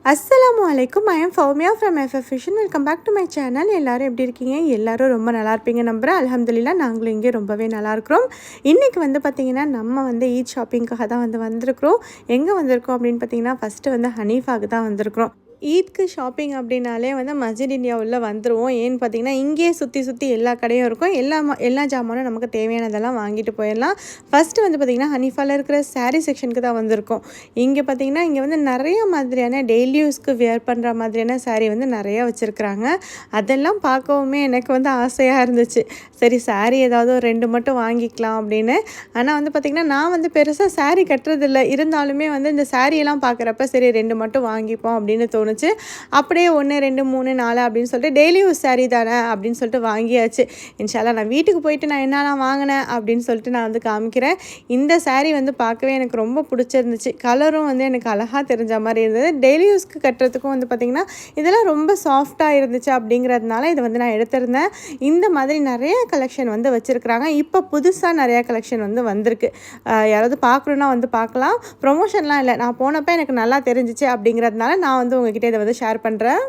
அஸ்ஸலாமு அலைக்கும். I am Fowmiya from FF fashion. Welcome back to my channel. எல்லோரும் எப்படி இருக்கீங்க? எல்லோரும் ரொம்ப நல்லா இருப்பீங்க நம்புகிறேன். அல்ஹம்துலில்லாஹ் நாங்களும் இங்கே ரொம்பவே நல்லாயிருக்கிறோம். இன்றைக்கி பார்த்திங்கன்னா நம்ம ஈத் ஷாப்பிங்காக தான் வந்திருக்கிறோம். எங்கே வந்திருக்கோம் அப்படின்னு பார்த்திங்கன்னா ஃபஸ்ட்டு ஹனீஃபாவுக்கு தான் வந்திருக்கிறோம். ஈத்க்கு ஷாப்பிங் அப்படின்னாலே மஸ்ஜித் இந்தியா உள்ள வந்துடுவோம். ஏன்னு பார்த்தீங்கன்னா இங்கேயே சுற்றி சுற்றி எல்லா கடையும் இருக்கும். எல்லா ஜாமானும் நமக்கு தேவையானதெல்லாம் வாங்கிட்டு போயிடலாம். ஃபஸ்ட்டு பார்த்திங்கன்னா ஹனீஃபாவில் இருக்கிற சாரீ செக்ஷனுக்கு தான் வந்திருக்கோம். இங்கே பார்த்திங்கன்னா இங்கே நிறைய மாதிரியான டெய்லி யூஸ்க்கு வியர் பண்ணுற மாதிரியான சாரீ நிறையா வச்சுருக்குறாங்க. அதெல்லாம் பார்க்கவுமே எனக்கு ஆசையாக இருந்துச்சு. சரி சாரீ ஏதாவது ஒரு 2 மட்டும் வாங்கிக்கலாம் அப்படின்னு. ஆனால் பார்த்திங்கன்னா நான் பெருசாக சாரீ கட்டுறதில்ல. இருந்தாலுமே இந்த சாரியெல்லாம் பார்க்குறப்ப சரி 2 மட்டும் வாங்கிப்போம் அப்படின்னு தோணுச்சு. அப்படியே 1 2 3 4 அப்படின்னு சொல்லிட்டு டெய்லி யூஸ் சாரீ தானே அப்படின்னு சொல்லிட்டு வாங்கியாச்சு. இன்ஷால்லா நான் வீட்டுக்கு போயிட்டு நான் என்னெல்லாம் வாங்கினேன் அப்படின்னு சொல்லிட்டு நான் காமிக்கிறேன். இந்த சாரீ பார்க்கவே எனக்கு ரொம்ப பிடிச்சிருந்துச்சு. கலரும் எனக்கு அழகாக தெரிஞ்ச மாதிரி இருந்தது. டெய்லி யூஸ்க்கு கட்டுறதுக்கும் பார்த்திங்கன்னா இதெல்லாம் ரொம்ப சாஃப்டாக இருந்துச்சு. அப்படிங்கிறதுனால இதை நான் எடுத்திருந்தேன். இந்த மாதிரி நிறைய கலெக்ஷன் வச்சுருக்குறாங்க. இப்போ புதுசாக நிறையா கலெக்ஷன் வந்திருக்கு. யாராவது பார்க்கணுன்னா பார்க்கலாம். ப்ரொமோஷன்லாம் இல்லை, நான் போனப்போ எனக்கு நல்லா தெரிஞ்சிச்சு. அப்படிங்கிறதுனால நான் உங்ககிட்ட இதை ஷேர் பண்ணுறேன்.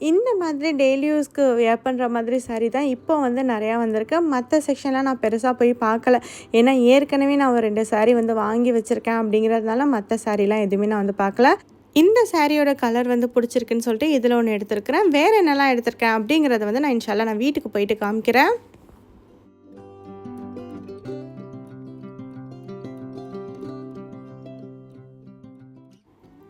இந்த மாதிரி டெய்லி யூஸ்க்கு வியர் பண்ணுற மாதிரி சாரீ தான் இப்போ நிறையா வந்திருக்கு. மற்ற செக்ஷன்லாம் நான் பெருசாக போய் பார்க்கல. ஏன்னா ஏற்கனவே நான் ஒரு 2 சாரீ வாங்கி வச்சுருக்கேன். அப்படிங்கிறதுனால மற்ற சாரீலாம் எதுவுமே நான் பார்க்கல. இந்த சாரியோட கலர் பிடிச்சிருக்குன்னு சொல்லிட்டு இதில் ஒன்று எடுத்திருக்கிறேன். வேறு என்னெல்லாம் எடுத்திருக்கேன் அப்படிங்கிறத நான் இன்ஷால்லா நான் வீட்டுக்கு போயிட்டு காமிக்கிறேன்.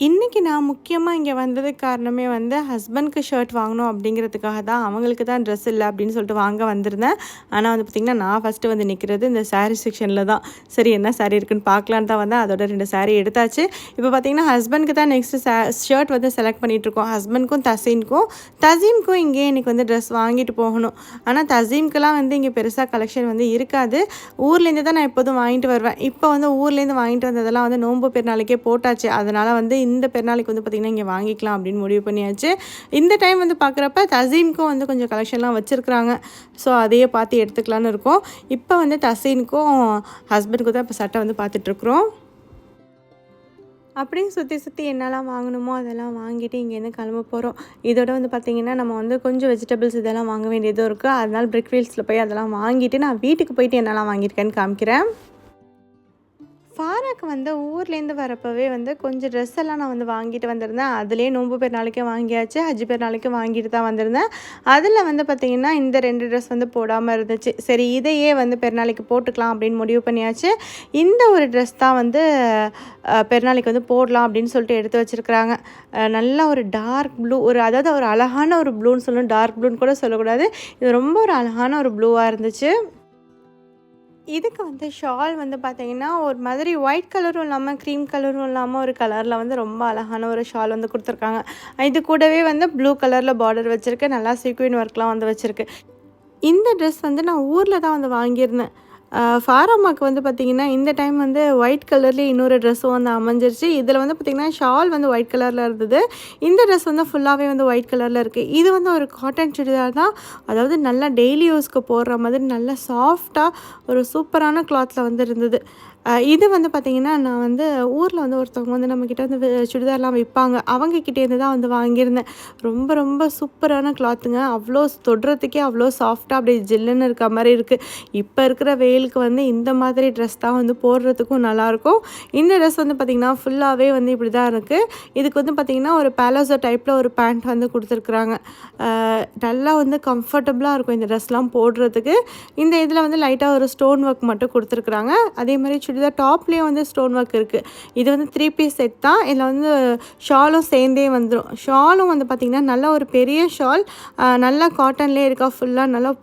இன்றைக்கி நான் முக்கியமாக இங்கே வந்ததுக்கு காரணமே ஹஸ்பண்ட்க்கு ஷர்ட் வாங்கணும் அப்படிங்கிறதுக்காக தான். அவங்களுக்கு தான் ட்ரெஸ் இல்லை அப்படின்னு சொல்லிட்டு வாங்க வந்திருந்தேன். ஆனால் பார்த்திங்கன்னா நான் ஃபஸ்ட்டு நிற்கிறது இந்த சாரீ செக்ஷனில் தான். சரி என்ன சாரீ இருக்குன்னு பார்க்கலான்னு தான் வந்தேன். அதோட 2 சாரீ எடுத்தாச்சு. இப்போ பார்த்திங்கன்னா ஹஸ்பண்ட்க்கு தான் நெக்ஸ்ட்டு ஷர்ட் செலக்ட் பண்ணிகிட்ருக்கோம். ஹஸ்பண்ட்க்கும் தசீம்க்கும் இங்கே இன்றைக்கி ட்ரெஸ் வாங்கிட்டு போகணும். ஆனால் தசீம்க்கெலாம் இங்கே பெருசாக கலெக்ஷன் இருக்காது. ஊர்லேருந்து தான் நான் எப்போதும் வாங்கிட்டு வருவேன். இப்போ ஊர்லேருந்து வாங்கிட்டு வந்ததெல்லாம் நோன்பு பெருநாளைக்கே போட்டாச்சு. அதனால் இந்த பெருநாளைக்கு பார்த்திங்கன்னா இங்கே வாங்கிக்கலாம் அப்படின்னு முடிவு பண்ணியாச்சு. இந்த டைம் பார்க்குறப்ப தசீம்க்கும் கொஞ்சம் கலெக்ஷன்லாம் வச்சுருக்குறாங்க. ஸோ அதையே பார்த்து எடுத்துக்கலான்னு இருக்கோம். இப்போ தசீனுக்கும் ஹஸ்பண்டுக்கும் தான் இப்போ சட்டை பார்த்துட்ருக்குறோம். அப்படியே சுற்றி என்னெல்லாம் வாங்கணுமோ அதெல்லாம் வாங்கிட்டு இங்கேருந்து கிளம்ப போகிறோம். இதோட பார்த்திங்கன்னா நம்ம கொஞ்சம் வெஜிடபிள்ஸ் இதெல்லாம் வாங்க வேண்டியதும் இருக்குது. அதனால் பிரிக் ஃபீல்ட்ஸில் போய் அதெல்லாம் வாங்கிட்டு நான் வீட்டுக்கு போயிட்டு என்னெல்லாம் வாங்கியிருக்கேன்னு காமிக்கிறேன். ஃபாராக்கு ஊர்லேருந்து வரப்போவே கொஞ்சம் ட்ரெஸ் எல்லாம் நான் வாங்கிட்டு வந்திருந்தேன். அதுலேயே நோன்பு பெருநாளைக்கே வாங்கியாச்சு, ஹஜ் பெருநாளைக்கு வாங்கிட்டு தான் வந்திருந்தேன். அதில் பார்த்திங்கன்னா இந்த 2 ட்ரெஸ் போடாமல் இருந்துச்சு. சரி இதையே பெருநாளைக்கு போட்டுக்கலாம் அப்படின்னு முடிவு பண்ணியாச்சு. இந்த ஒரு ட்ரெஸ் தான் பெருநாளைக்கு போடலாம் அப்படின்னு சொல்லிட்டு எடுத்து வச்சுருக்குறாங்க. நல்லா ஒரு டார்க் ப்ளூ, அதாவது ஒரு அழகான ஒரு ப்ளூன்னு சொல்லணும். டார்க் ப்ளூன்னு கூட சொல்லக்கூடாது. இது ரொம்ப ஒரு அழகான ஒரு ப்ளூவாக இருந்துச்சு. இதுக்கு ஷால் பார்த்திங்கன்னா ஒரு மாதிரி ஒயிட் கலரும் இல்லாமல் க்ரீம் கலரும் இல்லாமல் ஒரு கலரில் ரொம்ப அழகான ஒரு ஷால் கொடுத்துருக்காங்க. இது கூடவே ப்ளூ கலரில் பார்டர் வச்சுருக்கு. நல்லா சீக்வீன் ஒர்க்லாம் வச்சுருக்கு. இந்த ட்ரெஸ் நான் ஊரில் தான் வாங்கியிருந்தேன். ஃபாராமாக்கு பார்த்திங்கன்னா இந்த டைம் ஒயிட் கலர்லேயே இன்னொரு ட்ரெஸ்ஸும் அமைஞ்சிருச்சு. இதில் பார்த்திங்கன்னா ஷால் ஒயிட் கலரில் இருந்தது. இந்த ட்ரெஸ் ஃபுல்லாகவே ஒயிட் கலரில் இருக்குது. இது ஒரு காட்டன் சுடிதார் தான். அதாவது நல்லா டெய்லி யூஸ்க்கு போடுற மாதிரி நல்லா சாஃப்டாக ஒரு சூப்பரான கிளாத்தில் இருந்தது. இது பார்த்திங்கன்னா நான் ஊரில் ஒருத்தவங்க நம்மக்கிட்ட சுடிதார்லாம் விற்பாங்க. அவங்கக்கிட்டேருந்து தான் வாங்கியிருந்தேன். ரொம்ப ரொம்ப சூப்பரான கிளாத்துங்க. அவ்வளோ தொடுறதுக்கே அவ்வளோ சாஃப்டாக அப்படியே ஜில்லுன்னு இருக்க மாதிரி இருக்குது. இப்போ இருக்கிற வெயிலுக்கு இந்த மாதிரி ட்ரெஸ் தான் போடுறதுக்கும் நல்லாயிருக்கும். இந்த ட்ரெஸ் பார்த்திங்கன்னா ஃபுல்லாகவே இப்படி தான் இருக்குது. இதுக்கு பார்த்திங்கன்னா ஒரு பேலோசோ டைப்பில் ஒரு பேண்ட் கொடுத்துருக்குறாங்க. நல்லா கம்ஃபர்டபுளாக இருக்கும் இந்த ட்ரெஸ்லாம் போடுறதுக்கு. இந்த இதில் லைட்டாக ஒரு ஸ்டோன் ஒர்க் மட்டும் கொடுத்துருக்குறாங்க. அதே மாதிரி சுடிதார் டாப்லேயும் ஸ்டோன் ஒர்க் இருக்குது. இது 3 பீஸ் செட் தான். இதில் ஷாலும் சேர்ந்தே வந்துடும். ஷாலும் பார்த்திங்கன்னா நல்ல ஒரு பெரிய ஷால், நல்லா காட்டன்லேயே இருக்கா. ஃபுல்லாக நல்லா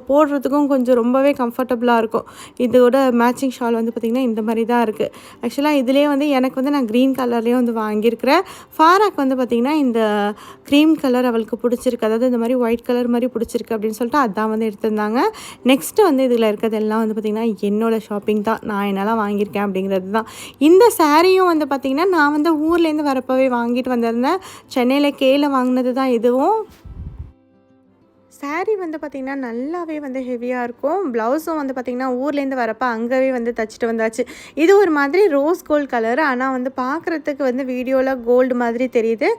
போடுறதுக்கும் கொஞ்சம் ரொம்பவே கம்ஃபர்டபுளாக இருக்கும். இதோட மேட்சிங் ஷால் பார்த்திங்கன்னா இந்த மாதிரி தான் இருக்குது. ஆக்சுவலாக இதிலே எனக்கு நான் க்ரீன் கலர்லேயே வாங்கியிருக்கிறேன். ஃபாராக் பார்த்திங்கன்னா இந்த க்ரீம் கலர் அவளுக்கு பிடிச்சிருக்கு. அதாவது இந்த மாதிரி ஒயிட் கலர் மாதிரி பிடிச்சிருக்கு அப்படின்னு சொல்லிட்டு அதான் எடுத்திருந்தாங்க. நெக்ஸ்ட்டு இதில் இருக்கிறதெல்லாம் பார்த்திங்கன்னா என்னோடய ஷாப்பிங் தான். நான் என்னெல்லாம் வாங்கியிருக்கேன் அப்படிங்கிறது தான். இந்த சாரியும் பார்த்திங்கன்னா நான் ஊர்லேருந்து வரப்போவே வாங்கிட்டு வந்திருந்தேன். சென்னையில் கேல வாங்கினது தான் இதுவும். சாரீ வந்து பார்த்திங்கன்னா நல்லாவே வந்து ஹெவியாக இருக்கும். ப்ளவுஸும் வந்து பார்த்திங்கன்னா ஊர்லேருந்து வரப்போ அங்கேவே வந்து தச்சுட்டு வந்தாச்சு. இது ஒரு மாதிரி ரோஸ் கோல்டு கலர். ஆனால் வந்து பார்க்குறதுக்கு வந்து வீடியோவில் கோல்டு மாதிரி தெரியுது.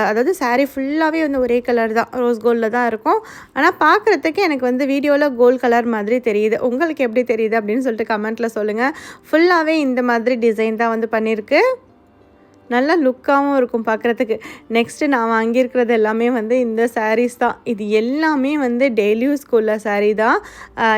அதாவது சாரீ ஃபுல்லாகவே வந்து ஒரே கலர் தான், ரோஸ் கோல்டில் தான் இருக்கும். ஆனால் பார்க்குறதுக்கு எனக்கு வந்து வீடியோவில் கோல்டு கலர் மாதிரி தெரியுது. உங்களுக்கு எப்படி தெரியுது அப்படின்னு சொல்லிட்டு கமெண்ட்டில் சொல்லுங்கள். ஃபுல்லாகவே இந்த மாதிரி டிசைன் தான் வந்து பண்ணியிருக்கு. நல்லா லுக்காகவும் இருக்கும் பார்க்குறதுக்கு. நெக்ஸ்ட்டு நான் வாங்கியிருக்கிறது எல்லாமே வந்து இந்த சாரீஸ் தான். இது எல்லாமே வந்து டெய்லி யூஸ்க்குள்ள சாரீ தான்.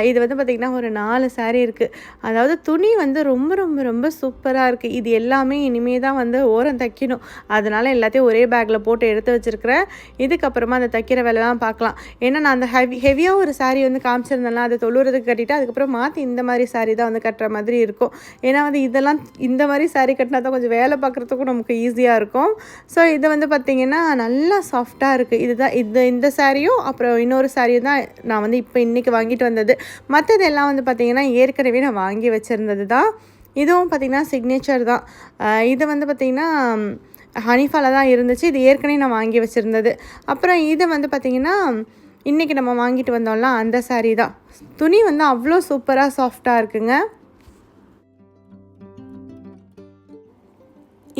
இது வந்து பார்த்திங்கன்னா ஒரு 4 சாரீ இருக்குது. அதாவது துணி வந்து ரொம்ப ரொம்ப ரொம்ப சூப்பராக இருக்குது. இது எல்லாமே இனிமே தான் வந்து ஓரம் தைக்கணும். அதனால் எல்லாத்தையும் ஒரே பேக்கில் போட்டு எடுத்து வச்சுருக்கிறேன். இதுக்கப்புறமா அந்த தைக்கிற வேலைலாம் பார்க்கலாம். ஏன்னா நான் அந்த ஹெவியாக ஒரு சாரீ வந்து காமிச்சிருந்தேன்ல, அதை தொழுறதுக்கு கட்டிட்டு அதுக்கப்புறம் மாற்றி இந்த மாதிரி சாரீ தான் வந்து கட்டுற மாதிரி இருக்கும். ஏன்னா வந்து இதெல்லாம் இந்த மாதிரி சாரீ கட்டினா தான் கொஞ்சம் வேலை பார்க்குறதுக்கும் நமக்கு ஈஸியாக இருக்கும். ஸோ இது வந்து பார்த்திங்கன்னா நல்லா சாஃப்டாக இருக்குது. இதுதான் இந்த சாரியும் அப்புறம் இன்னொரு சாரியும் தான் நான் வந்து இப்போ இன்றைக்கி வாங்கிட்டு வந்தது. மற்றது எல்லாம் வந்து பார்த்திங்கன்னா ஏற்கனவே நான் வாங்கி வச்சுருந்தது தான். இதுவும் பார்த்திங்கன்னா சிக்னேச்சர் தான். இது வந்து பார்த்திங்கன்னா ஹனிஃபாவில் தான் இருந்துச்சு. இது ஏற்கனவே நான் வாங்கி வச்சுருந்தது. அப்புறம் இது வந்து பார்த்திங்கன்னா இன்றைக்கி நம்ம வாங்கிட்டு வந்தோம்ல அந்த சாரீ தான். துணி வந்து அவ்வளோ சூப்பராக சாஃப்டாக இருக்குங்க.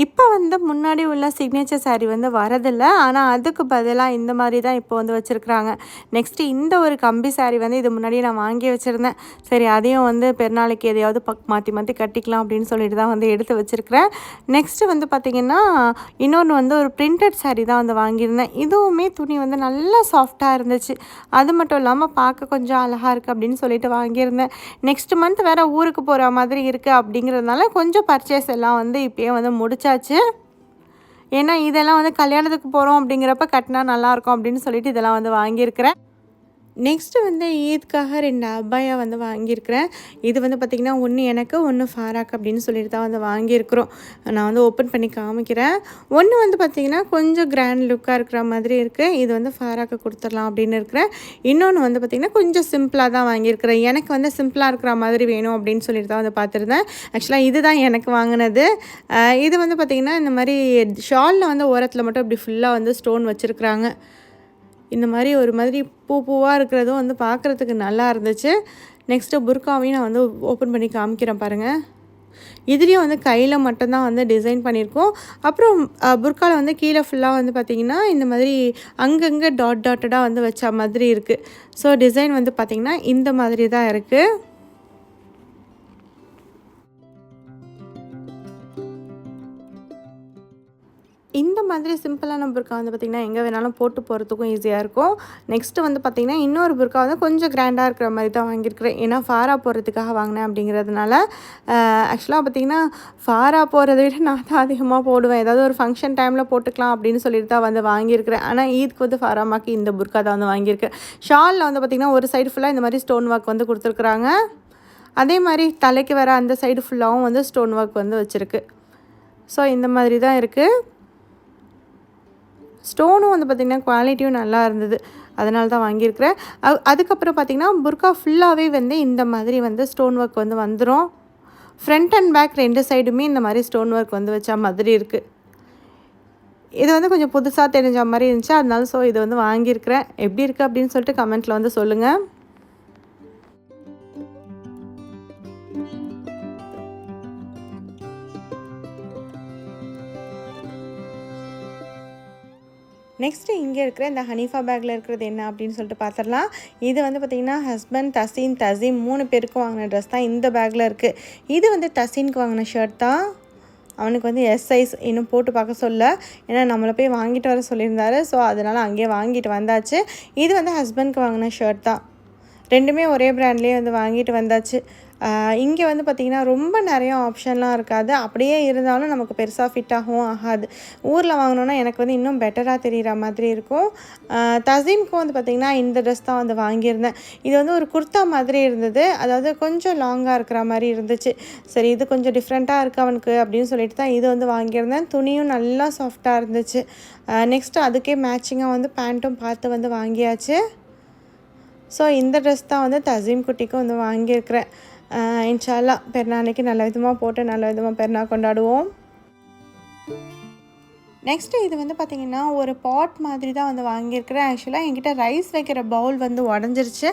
இப்போ வந்து முன்னாடி உள்ள சிக்னேச்சர் சாரீ வந்து வரதில்லை. ஆனால் அதுக்கு பதிலாக இந்த மாதிரி தான் இப்போ வந்து வச்சுருக்குறாங்க. நெக்ஸ்ட்டு இந்த ஒரு கம்பி சாரீ வந்து இது முன்னாடியே நான் வாங்கி வச்சுருந்தேன். சரி அதையும் வந்து பெருநாளைக்கு எதையாவது மாற்றி மாற்றி கட்டிக்கலாம் அப்படின்னு சொல்லிட்டு தான் வந்து எடுத்து வச்சுருக்கிறேன். நெக்ஸ்ட்டு வந்து பார்த்திங்கன்னா இன்னொன்று வந்து ஒரு பிரிண்டட் சாரீ தான் வந்து வாங்கியிருந்தேன். இதுவுமே துணி வந்து நல்லா சாஃப்டாக இருந்துச்சு. அது மட்டும் இல்லாமல் பார்க்க கொஞ்சம் அழகாக இருக்குது அப்படின்னு சொல்லிட்டு வாங்கியிருந்தேன். நெக்ஸ்ட் மந்த் வேறு ஊருக்கு போகிற மாதிரி இருக்குது அப்படிங்கிறதுனால கொஞ்சம் பர்ச்சேஸ் எல்லாம் வந்து இப்போயே வந்து முடிச்சாச்சு. ஏன்னா இதெல்லாம் வந்து கல்யாணத்துக்கு போகிறோம் அப்படிங்கிறப்ப கட்டினா நல்லாயிருக்கும் அப்படின்னு சொல்லிட்டு இதெல்லாம் வந்து வாங்கியிருக்கிறேன். நெக்ஸ்ட்டு வந்து ஈத்க்காக 2 அபாயா வந்து வாங்கியிருக்கிறேன். இது வந்து பார்த்திங்கன்னா ஒன்று எனக்கு, ஒன்று ஃபாராக் அப்படின்னு சொல்லிட்டு தான் வந்து வாங்கியிருக்கிறோம். நான் வந்து ஓப்பன் பண்ணி காமிக்கிறேன். ஒன்று வந்து பார்த்திங்கன்னா கொஞ்சம் கிராண்ட் லுக்காக இருக்கிற மாதிரி இருக்குது. இது வந்து ஃபாராக்கு கொடுத்துடலாம் அப்படின்னு இருக்கிறேன். இன்னொன்று வந்து பார்த்திங்கன்னா கொஞ்சம் சிம்பிளாக தான் வாங்கியிருக்கிறேன். எனக்கு வந்து சிம்பிளாக இருக்கிற மாதிரி வேணும் அப்படின்னு சொல்லிட்டு தான் வந்து பார்த்துருந்தேன். ஆக்சுவலாக இது தான் எனக்கு வாங்கினது. இது வந்து பார்த்திங்கன்னா இந்த மாதிரி ஷாலில் வந்து ஓரத்தில் மட்டும் இப்படி ஃபுல்லாக வந்து ஸ்டோன் வச்சுருக்குறாங்க. இந்த மாதிரி ஒரு மாதிரி பூவாக இருக்கிறதும் வந்து பார்க்குறதுக்கு நல்லா இருந்துச்சு. நெக்ஸ்ட்டு புர்காவையும் நான் வந்து ஓப்பன் பண்ணி காமிக்கிறேன் பாருங்கள். இதுலேயும் வந்து கையில் மட்டும்தான் வந்து டிசைன் பண்ணியிருக்கோம். அப்புறம் புர்காவில் வந்து கீழே ஃபுல்லாக வந்து பார்த்திங்கன்னா இந்த மாதிரி அங்கங்கே டாட்டடாக வந்து வச்ச மாதிரி இருக்குது. ஸோ டிசைன் வந்து பார்த்திங்கன்னா இந்த மாதிரி தான் இருக்குது. இந்த மாதிரி சிம்பிளான புர்கா வந்து பார்த்திங்கன்னா எங்கே வேணாலும் போட்டு போகிறதுக்கும் ஈஸியாக இருக்கும். நெக்ஸ்ட்டு வந்து பார்த்திங்கன்னா இன்னொரு புர்கா வந்து கொஞ்சம் கிராண்டாக இருக்கிற மாதிரி தான் வாங்கியிருக்கிறேன். ஏன்னா ஃபாரா போடுறதுக்காக வாங்கினேன் அப்படிங்கிறதுனால. ஆக்சுவலாக பார்த்திங்கன்னா ஃபாரா போகிறத விட நான் தான் அதிகமாக போடுவேன். ஏதாவது ஒரு ஃபங்க்ஷன் டைமில் போட்டுக்கலாம் அப்படின்னு சொல்லிட்டு தான் வந்து வாங்கியிருக்கிறேன். ஆனால் ஈத்க்கு வந்து ஃபாராமாக்கு இந்த புர்கா தான் வந்து வாங்கியிருக்கேன். ஷாலில் வந்து பார்த்திங்கன்னா ஒரு சைடு ஃபுல்லாக இந்த மாதிரி ஸ்டோன் ஒர்க் வந்து கொடுத்துருக்குறாங்க. அதே மாதிரி தலைக்கு வர அந்த சைடு ஃபுல்லாகவும் வந்து ஸ்டோன் ஒர்க் வந்து வச்சுருக்கு. ஸோ இந்த மாதிரி தான் இருக்குது. ஸ்டோனும் வந்து பார்த்திங்கன்னா குவாலிட்டியும் நல்லா இருந்தது. அதனால தான் வாங்கியிருக்கிறேன். அதுக்கப்புறம் பார்த்திங்கன்னா புர்கா ஃபுல்லாகவே வந்து இந்த மாதிரி வந்து ஸ்டோன் ஒர்க் வந்து வந்துடும். ஃப்ரண்ட் அண்ட் பேக் 2 சைடுமே இந்த மாதிரி ஸ்டோன் ஒர்க் வந்து வச்ச மாதிரி இருக்குது. இது வந்து கொஞ்சம் புதுசாக தெரிஞ்ச மாதிரி இருந்துச்சு. அதனால ஸோ இது வந்து வாங்கியிருக்கிறேன். எப்படி இருக்குது அப்படின்னு சொல்லிட்டு கமெண்ட்டில் வந்து சொல்லுங்கள். நெக்ஸ்ட்டு இங்கே இருக்கிற இந்த ஹனீஃபா பேக்கில் இருக்கிறது என்ன அப்படின்னு சொல்லிட்டு பார்த்துடலாம். இது வந்து பார்த்திங்கன்னா ஹஸ்பண்ட், தசீம் 3 பேருக்கும் வாங்கின ட்ரெஸ் தான் இந்த பேக்கில் இருக்குது. இது வந்து தசீனுக்கு வாங்கின ஷர்ட் தான். அவனுக்கு வந்து எஸ் சைஸ் இன்னும் போட்டு பார்க்க சொல்ல, ஏன்னா நம்மளை போய் வாங்கிட்டு வர சொல்லியிருந்தாரு. ஸோ அதனால் அங்கேயே வாங்கிட்டு வந்தாச்சு. இது வந்து ஹஸ்பண்ட்க்கு வாங்கின ஷர்ட் தான். 2மே ஒரே ப்ராண்ட்லேயே வந்து வாங்கிட்டு வந்தாச்சு. இங்கே வந்து பார்த்திங்கன்னா ரொம்ப நிறைய ஆப்ஷன்லாம் இருக்காது. அப்படியே இருந்தாலும் நமக்கு பெருசாக ஃபிட் ஆகவும் ஆகாது. ஊரில் வாங்கினோன்னா எனக்கு வந்து இன்னும் பெட்டராக தெரிகிற மாதிரி இருக்கும். தசீம்க்கும் வந்து பார்த்திங்கன்னா இந்த ட்ரெஸ் தான் வந்து வாங்கியிருந்தேன். இது வந்து ஒரு குர்த்தா மாதிரி இருந்தது. அதாவது கொஞ்சம் லாங்காக இருக்கிற மாதிரி இருந்துச்சு. சரி இது கொஞ்சம் டிஃப்ரெண்ட்டாக இருக்குது அவனுக்கு அப்படின்னு சொல்லிட்டு தான் இது வந்து வாங்கியிருந்தேன். துணியும் நல்லா சாஃப்டாக இருந்துச்சு. நெக்ஸ்ட்டு அதுக்கே மேட்சிங்காக வந்து பேண்ட்டும் பார்த்து வந்து வாங்கியாச்சு. ஸோ இந்த ட்ரெஸ் தான் வந்து தசீம் குட்டிக்கும் வந்து வாங்கியிருக்கிறேன். இன்ஷா அல்லாஹ் பெருநாளைக்கு நல்ல விதமாக போட்டு நல்ல விதமாக பெருநாள் கொண்டாடுவோம். நெக்ஸ்ட்டு இது வந்து பார்த்திங்கன்னா ஒரு பாட் மாதிரி தான் வந்து வாங்கியிருக்கிறேன். ஆக்சுவலாக என்கிட்ட ரைஸ் வைக்கிற பவுல் வந்து உடஞ்சிருச்சு.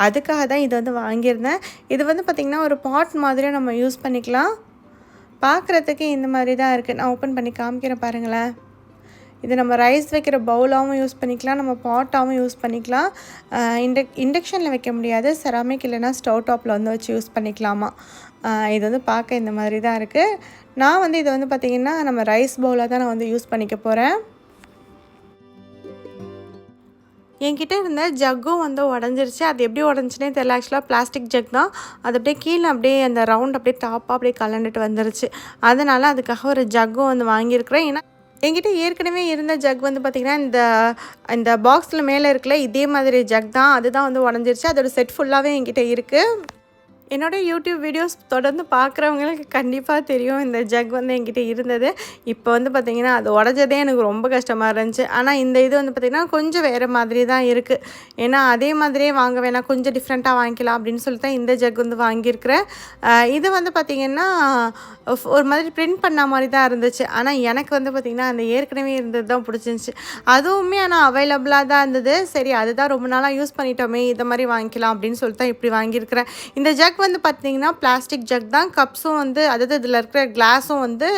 அதுக்காக தான் இது வந்து வாங்கியிருந்தேன். இது வந்து பார்த்திங்கன்னா ஒரு பாட் மாதிரியும் நம்ம யூஸ் பண்ணிக்கலாம். பார்க்குறதுக்கு இந்த மாதிரி தான் இருக்குது. நான் ஓப்பன் பண்ணி காமிக்கிறேன் பாருங்களேன். இது நம்ம ரைஸ் வைக்கிற பவுலாகவும் யூஸ் பண்ணிக்கலாம், நம்ம பாட்டாகவும் யூஸ் பண்ணிக்கலாம். இண்டக்ஷனில் வைக்க முடியாது, செராமிக் இல்லைனா ஸ்டவ் டாப்பில் வந்து வச்சு யூஸ் பண்ணிக்கலாமா. இது வந்து பார்க்க இந்த மாதிரி தான் இருக்குது. நான் வந்து இதை வந்து பார்த்திங்கன்னா நம்ம ரைஸ் பவுலாக தான் நான் வந்து யூஸ் பண்ணிக்க போகிறேன். என்கிட்ட இருந்த ஜக்கும் வந்து உடஞ்சிருச்சு. அது எப்படி உடஞ்சினே தெரியல. ஆக்சுவலாக பிளாஸ்டிக் ஜக் தான். அது அப்படியே கீழே அப்படியே அந்த ரவுண்ட் அப்படியே டாப்பாக அப்படியே கலண்டுட்டு வந்துருச்சு. அதனால் அதுக்காக ஒரு ஜக்கும் வந்து வாங்கியிருக்கிறேன். ஏன்னா என்கிட்ட ஏற்கனவே இருந்த ஜக் வந்து பார்த்திங்கன்னா இந்த பாக்ஸில் மேலே இருக்கல இதே மாதிரி ஜக் தான். அதுதான் வந்து உடஞ்சிருச்சு. அதோட செட் ஃபுல்லாகவே என்கிட்ட இருக்குது. என்னோடய யூடியூப் வீடியோஸ் தொடர்ந்து பார்க்குறவங்களுக்கு கண்டிப்பாக தெரியும் இந்த ஜக் வந்து என்கிட்ட இருந்தது. இப்போ வந்து பார்த்திங்கன்னா அது உடஞ்சதே எனக்கு ரொம்ப கஷ்டமாக இருந்துச்சு. ஆனால் இந்த இது வந்து பார்த்திங்கன்னா கொஞ்சம் வேறு மாதிரி தான் இருக்குது. ஏன்னா அதே மாதிரியே வாங்க வேணாம், கொஞ்சம் டிஃப்ரெண்ட்டாக வாங்கிக்கலாம் அப்படின்னு சொல்லிட்டு தான் இந்த ஜக் வந்து வாங்கியிருக்கிறேன். இது வந்து பார்த்திங்கன்னா ஒரு மாதிரி பிரிண்ட் பண்ண மாதிரி தான் இருந்துச்சு. ஆனால் எனக்கு வந்து பார்த்திங்கன்னா அந்த ஏற்கனவே இருந்தது தான் பிடிச்சிருந்துச்சி. அதுவுமே ஆனால் அவைலபிளாக தான் இருந்தது. சரி அதுதான் ரொம்ப நாளாக யூஸ் பண்ணிட்டோமே, இதை மாதிரி வாங்கிக்கலாம் அப்படின்னு சொல்லிட்டு தான் இப்படி வாங்கியிருக்கிறேன். இந்த ஜக் வந்து பார்த்திங்கன்னா பிளாஸ்டிக் ஜக் தான். கப்ஸும் வந்து அதாவது இதில் இருக்கிற கிளாஸும் வந்து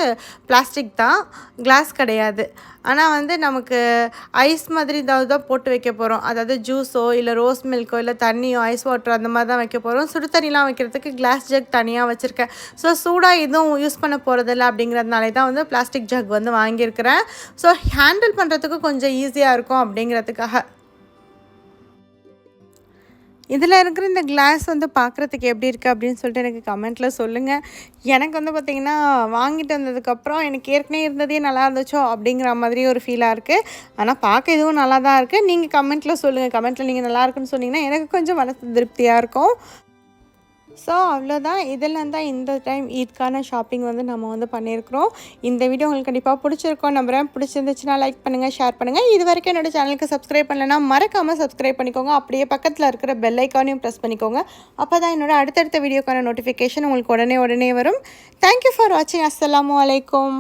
பிளாஸ்டிக் தான், கிளாஸ் கிடையாது. ஆனால் வந்து நமக்கு ஐஸ் மாதிரி ஏதாவது தான் போட்டு வைக்க போகிறோம். அதாவது ஜூஸோ இல்லை ரோஸ் மில்க்கோ இல்லை தண்ணியோ ஐஸ் வாட்டர் அந்த மாதிரி தான் வைக்க போகிறோம். சுடு தண்ணிலாம் வைக்கிறதுக்கு கிளாஸ் ஜக் தனியாக வச்சுருக்கேன். ஸோ சூடாக எதுவும் யூஸ் பண்ண போகிறதில்ல அப்படிங்கிறதுனாலே தான் வந்து பிளாஸ்டிக் ஜக் வந்து வாங்கியிருக்கிறேன். ஸோ ஹேண்டில் பண்ணுறதுக்கு கொஞ்சம் ஈஸியாக இருக்கும் அப்படிங்கிறதுக்காக. இதில் இருக்கிற இந்த கிளாஸ் வந்து பார்க்குறதுக்கு எப்படி இருக்குது அப்படின்னு சொல்லிட்டு எனக்கு கமெண்ட்டில் சொல்லுங்கள். எனக்கு வந்து பார்த்திங்கன்னா வாங்கிட்டு வந்ததுக்கப்புறம் எனக்கு ஏற்கனவே இருந்ததே நல்லா இருந்துச்சோ அப்படிங்கிற மாதிரி ஒரு ஃபீலாக இருக்குது. ஆனால் பார்க்க இதுவும் நல்லா தான் இருக்குது. நீங்கள் கமெண்ட்டில் சொல்லுங்கள். கமெண்ட்டில் நீங்கள் நல்லா இருக்குன்னு சொன்னீங்கன்னா எனக்கு கொஞ்சம் மனசு திருப்தியாக இருக்கும். ஸோ அவ்வளோதான். இதெல்லாம் தான் இந்த டைம் ஈத்க்கான ஷாப்பிங் வந்து நம்ம வந்து பண்ணியிருக்கிறோம். இந்த வீடியோ உங்களுக்கு கண்டிப்பாக பிடிச்சிருக்கோம் நம்புகிறேன். பிடிச்சிருந்துச்சுன்னா லைக் பண்ணுங்கள், ஷேர் பண்ணுங்கள். இது வரைக்கும் என்னோடய சேனலுக்கு சப்ஸ்கிரைப் பண்ணலைன்னா மறக்காமல் சப்ஸ்கிரைப் பண்ணிக்கோங்க. அப்படியே பக்கத்தில் இருக்கிற பெல் ஐக்கானையும் ப்ரெஸ் பண்ணிக்கோங்க. அப்போ தான் என்னோடய அடுத்தடுத்த வீடியோக்கான நோட்டிஃபிகேஷன் உங்களுக்கு உடனே வரும். தேங்க்யூ ஃபார் வாட்சிங். அஸ்ஸலாமு அலைக்கும்.